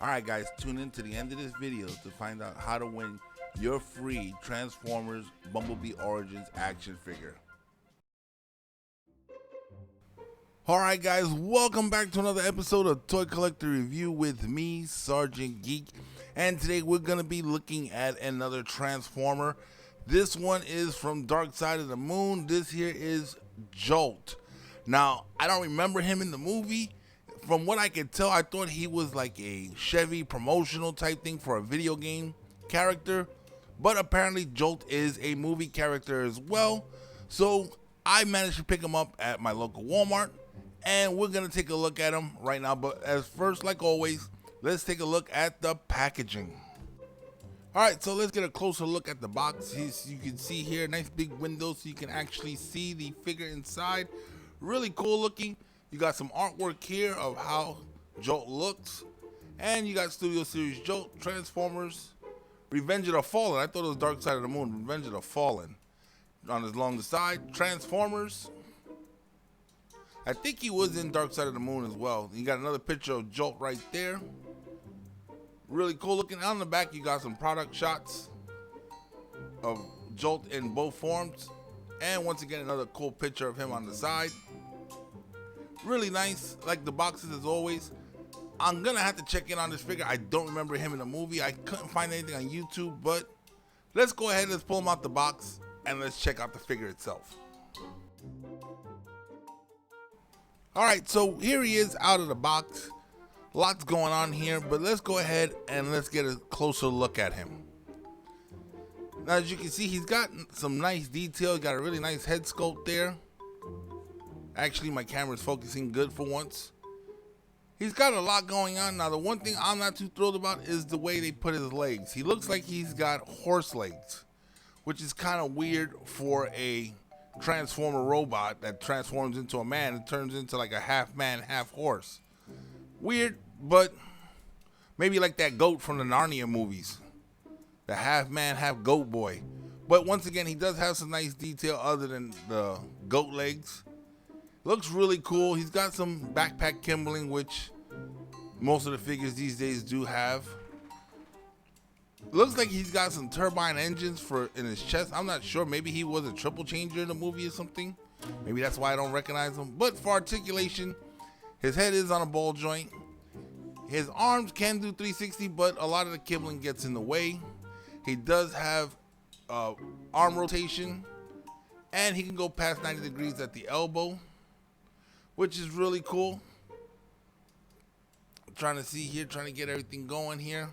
Alright guys, tune in to the end of this video to find out how to win your free Transformers Bumblebee Origins action figure. Alright guys, welcome back to another episode of Toy Collector Review with me, Sergeant Geek. And today we're going to be looking at another Transformer. This one is from Dark Side of the Moon. This here is Jolt. Now, I don't remember him in the movie. From what I could tell, I thought he was like a Chevy promotional type thing for a video game character. But apparently Jolt is a movie character as well. So I managed to pick him up at my local Walmart. And we're going to take a look at him right now. But as first, like always, let's take a look at the packaging. Alright, so let's get a closer look at the box. You can see here, nice big window so you can actually see the figure inside. Really cool looking. You got some artwork here of how Jolt looks. And you got Studio Series Jolt, Transformers, Revenge of the Fallen. I thought it was Dark Side of the Moon, Revenge of the Fallen. Along the side, Transformers. I think he was in Dark Side of the Moon as well. You got another picture of Jolt right there. Really cool looking. On the back, you got some product shots of Jolt in both forms. And once again, another cool picture of him on the side. Really nice, like the boxes as always. I'm gonna have to check in on this figure. I don't remember him in the movie. I couldn't find anything on YouTube, but let's go ahead and let's pull him out the box and let's check out the figure itself. Alright, so here he is out of the box. Lots going on here, but let's go ahead and let's get a closer look at him. Now, as you can see, he's got some nice detail. He's got a really nice head sculpt there. Actually, my camera's focusing good for once. He's got a lot going on. Now, the one thing I'm not too thrilled about is the way they put his legs. He looks like he's got horse legs, which is kind of weird for a Transformer robot that transforms into a man and turns into like a half man, half horse. Weird, but maybe like that goat from the Narnia movies. The half man, half goat boy. But once again, he does have some nice detail other than the goat legs. Looks really cool. He's got some backpack kimbling, which most of the figures these days do have. Looks like he's got some turbine engines in his chest. I'm not sure. Maybe he was a triple changer in the movie or something. Maybe that's why I don't recognize him. But for articulation, his head is on a ball joint. His arms can do 360, but a lot of the kibbling gets in the way. He does have arm rotation, and he can go past 90 degrees at the elbow, which is really cool. I'm trying to see here, trying to get everything going here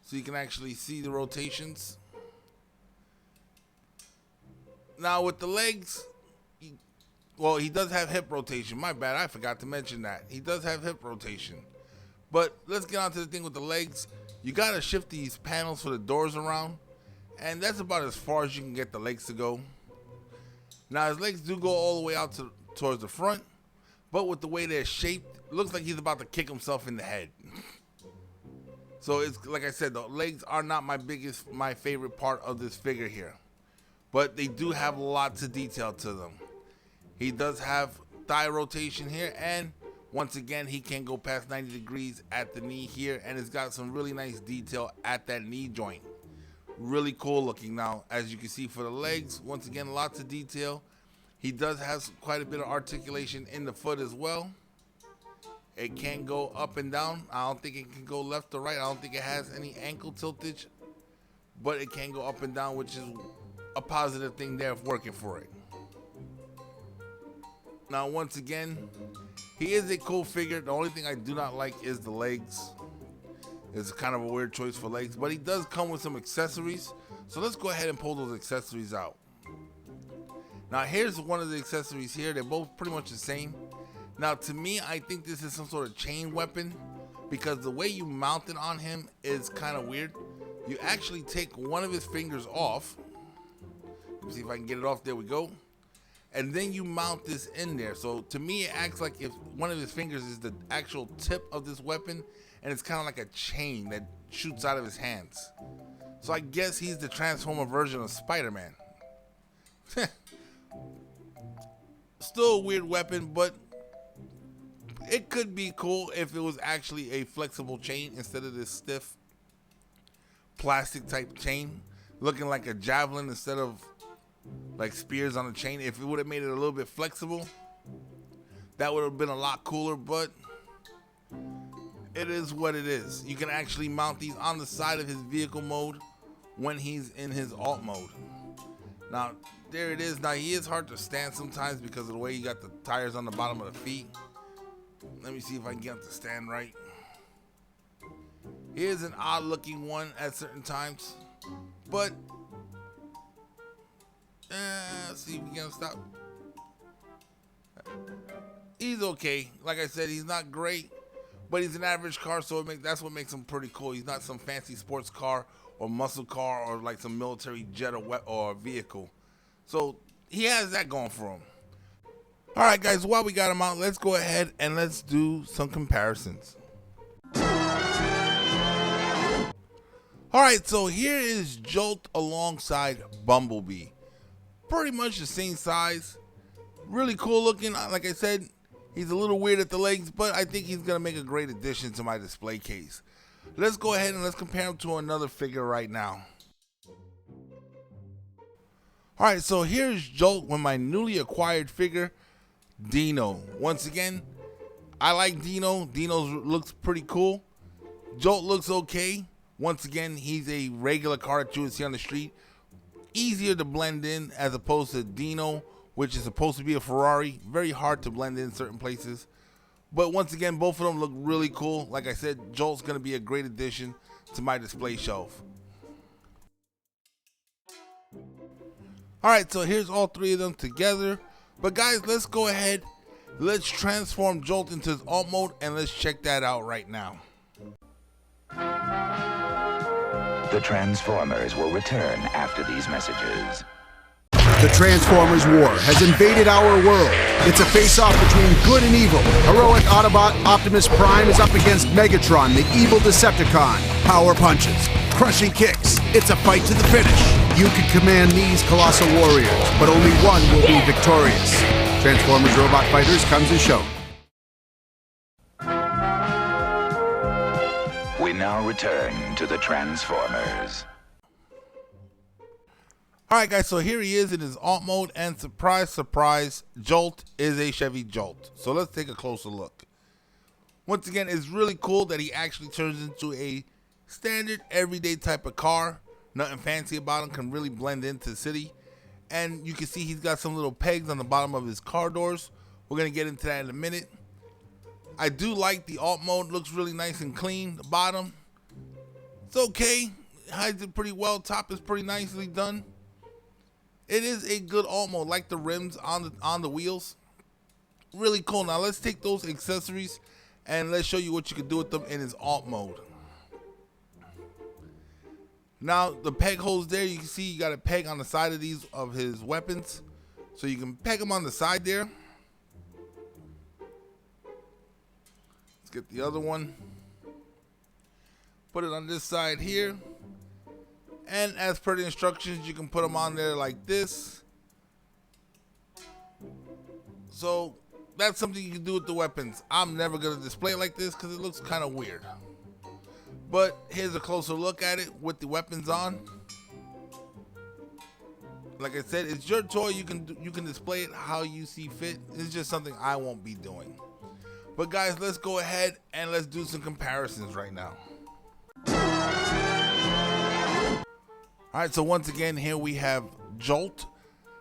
so you can actually see the rotations. Now with the legs, well, he does have hip rotation. My bad, I forgot to mention that. He does have hip rotation. But let's get on to the thing with the legs. You gotta shift these panels for the doors around, and that's about as far as you can get the legs to go. Now his legs do go all the way out towards the front, but with the way they're shaped, it looks like he's about to kick himself in the head. So it's like I said, the legs are not my favorite part of this figure here, but they do have lots of detail to them. He does have thigh rotation here, and once again, he can go past 90 degrees at the knee here, and it's got some really nice detail at that knee joint. Really cool looking. Now, as you can see for the legs, once again, lots of detail. He does have quite a bit of articulation in the foot as well. It can go up and down. I don't think it can go left or right. I don't think it has any ankle tiltage, but it can go up and down, which is a positive thing there working for it. Now, once again, he is a cool figure. The only thing I do not like is the legs. It's kind of a weird choice for legs, but he does come with some accessories. So let's go ahead and pull those accessories out. Now, here's one of the accessories here. They're both pretty much the same. Now, to me, I think this is some sort of chain weapon because the way you mount it on him is kind of weird. You actually take one of his fingers off. Let's see if I can get it off. There we go. And then you mount this in there. So to me, it acts like if one of his fingers is the actual tip of this weapon, and it's kind of like a chain that shoots out of his hands. So I guess he's the Transformer version of Spider-Man. Still a weird weapon, but It could be cool if it was actually a flexible chain instead of this stiff plastic type chain, looking like a javelin instead of like spears on a chain. If it would have made it a little bit flexible, that would have been a lot cooler, but it is what it is. You can actually mount these on the side of his vehicle mode when he's in his alt mode. Now, there it is. Now, he is hard to stand sometimes because of the way you got the tires on the bottom of the feet. Let me see if I can get him to stand right. He is an odd looking one at certain times, but let's see if we can stop. He's okay. Like I said, he's not great, but he's an average car, so that's what makes him pretty cool. He's not some fancy sports car or muscle car or like some military jet or vehicle. So he has that going for him. All right, guys, while we got him out, let's go ahead and let's do some comparisons. All right, so here is Jolt alongside Bumblebee. Pretty much the same size. Really cool looking. Like I said, he's a little weird at the legs, but I think he's going to make a great addition to my display case. Let's go ahead and let's compare him to another figure right now. All right, so here's Jolt with my newly acquired figure, Dino. Once again, I like Dino. Dino looks pretty cool. Jolt looks okay. Once again, he's a regular car that you would see on the street. Easier to blend in as opposed to Dino, which is supposed to be a Ferrari. Very hard to blend in certain places. But once again, both of them look really cool. Like I said, Jolt's going to be a great addition to my display shelf. All right, so here's all three of them together. But guys, let's go ahead. Let's transform Jolt into his alt mode, and let's check that out right now. The Transformers will return after these messages. The Transformers War has invaded our world. It's a face-off between good and evil. Heroic Autobot Optimus Prime is up against Megatron, the evil Decepticon. Power punches, crushing kicks. It's a fight to the finish. You can command these colossal warriors, but only one will be victorious. Transformers Robot Fighters comes as shown. We now return to the Transformers. All right, guys, so here he is in his alt mode, and surprise, surprise, Jolt is a Chevy Jolt. So let's take a closer look. Once again, it's really cool that he actually turns into a standard, everyday type of car. Nothing fancy about him, can really blend into the city. And you can see he's got some little pegs on the bottom of his car doors. We're going to get into that in a minute. I do like the alt mode, looks really nice and clean. The bottom, it's okay. Hides it pretty well. Top is pretty nicely done. It is a good alt mode, like the rims on the wheels. Really cool. Now let's take those accessories and let's show you what you can do with them in his alt mode. Now the peg holes there, you can see you got a peg on the side of these of his weapons, so you can peg them on the side there. Let's get the other one. Put it on this side here. And as per the instructions, you can put them on there like this. So that's something you can do with the weapons. I'm never going to display it like this because it looks kind of weird. But here's a closer look at it with the weapons on. Like I said, it's your toy. You can display it how you see fit. It's just something I won't be doing. But guys, let's go ahead and let's do some comparisons right now. All right, so once again, here we have Jolt.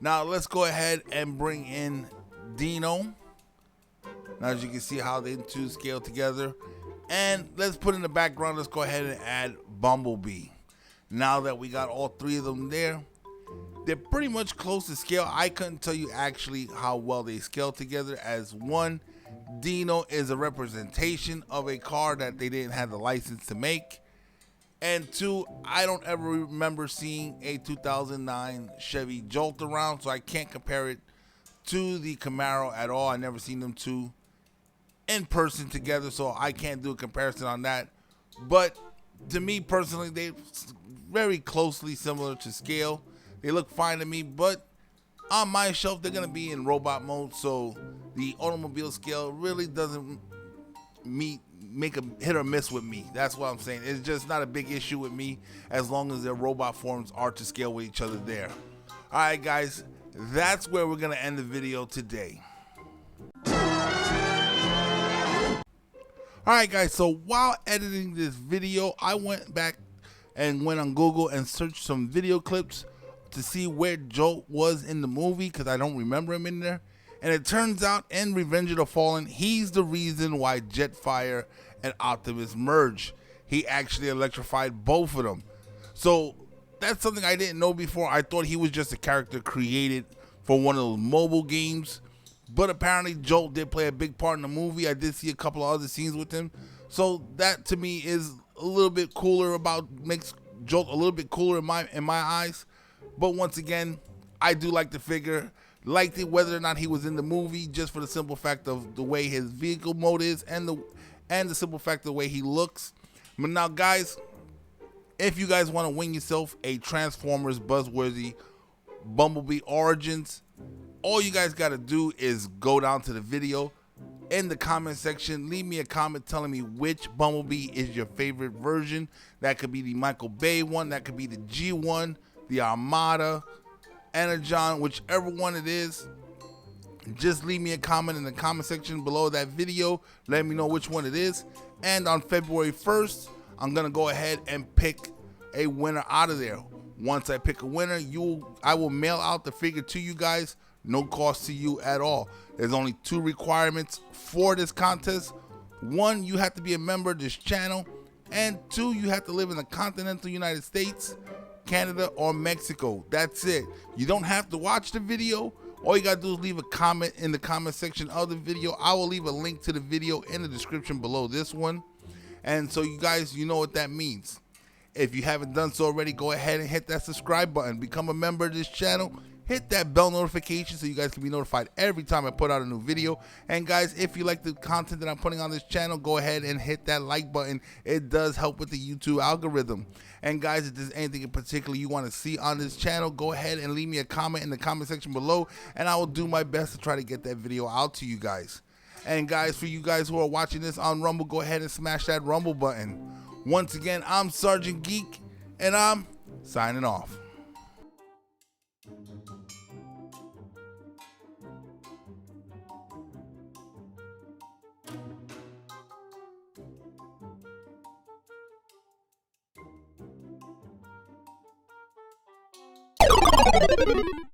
Now let's go ahead and bring in Dino. Now as you can see how they two scale together. And let's put in the background, let's go ahead and add Bumblebee. Now that we got all three of them there, they're pretty much close to scale. I couldn't tell you actually how well they scale together, as one, Dino is a representation of a car that they didn't have the license to make. And two, I don't ever remember seeing a 2009 Chevy Jolt around, so I can't compare it to the Camaro at all. I never seen them two in person together, so I can't do a comparison on that. But to me personally, they're very closely similar to scale. They look fine to me, but on my shelf, they're going to be in robot mode, so the automobile scale really doesn't make a hit or miss with me. That's what I'm saying. It's just not a big issue with me as long as their robot forms are to scale with each other there. All right, guys, that's where we're gonna end the video today. All right, guys, so while editing this video, I went back and went on Google and searched some video clips to see where Jolt was in the movie, because I don't remember him in there. And it turns out in Revenge of the Fallen, he's the reason why Jetfire and Optimus merged. He actually electrified both of them. So that's something I didn't know before. I thought he was just a character created for one of those mobile games. But apparently Jolt did play a big part in the movie. I did see a couple of other scenes with him. So that to me is a little bit cooler, makes Jolt a little bit cooler in my eyes. But once again, I do like the figure. Liked it whether or not he was in the movie, just for the simple fact of the way his vehicle mode is and the simple fact of the way he looks. But now, guys, if you guys want to win yourself a Transformers buzzworthy Bumblebee Origins, all you guys got to do is go down to the video. In the comment section, leave me a comment telling me which Bumblebee is your favorite version. That could be the Michael Bay one, that could be the G1, the Armada, Energon, whichever one it is. Just leave me a comment in the comment section below that video. Let me know which one it is. And on February 1st, I'm going to go ahead and pick a winner out of there. Once I pick a winner, I will mail out the figure to you guys. No cost to you at all. There's only 2 requirements for this contest. 1, you have to be a member of this channel. And 2, you have to live in the continental United States, Canada, or Mexico. That's it. You don't have to watch the video. All you gotta do is leave a comment in the comment section of the video. I will leave a link to the video in the description below this one. And so you guys, you know what that means. If you haven't done so already, go ahead and hit that subscribe button. Become a member of this channel. Hit that bell notification so you guys can be notified every time I put out a new video. And guys, if you like the content that I'm putting on this channel, go ahead and hit that like button. It does help with the YouTube algorithm. And guys, if there's anything in particular you want to see on this channel, go ahead and leave me a comment in the comment section below, and I will do my best to try to get that video out to you guys. And guys, for you guys who are watching this on Rumble, go ahead and smash that Rumble button. Once again, I'm Sergeant Geek, and I'm signing off.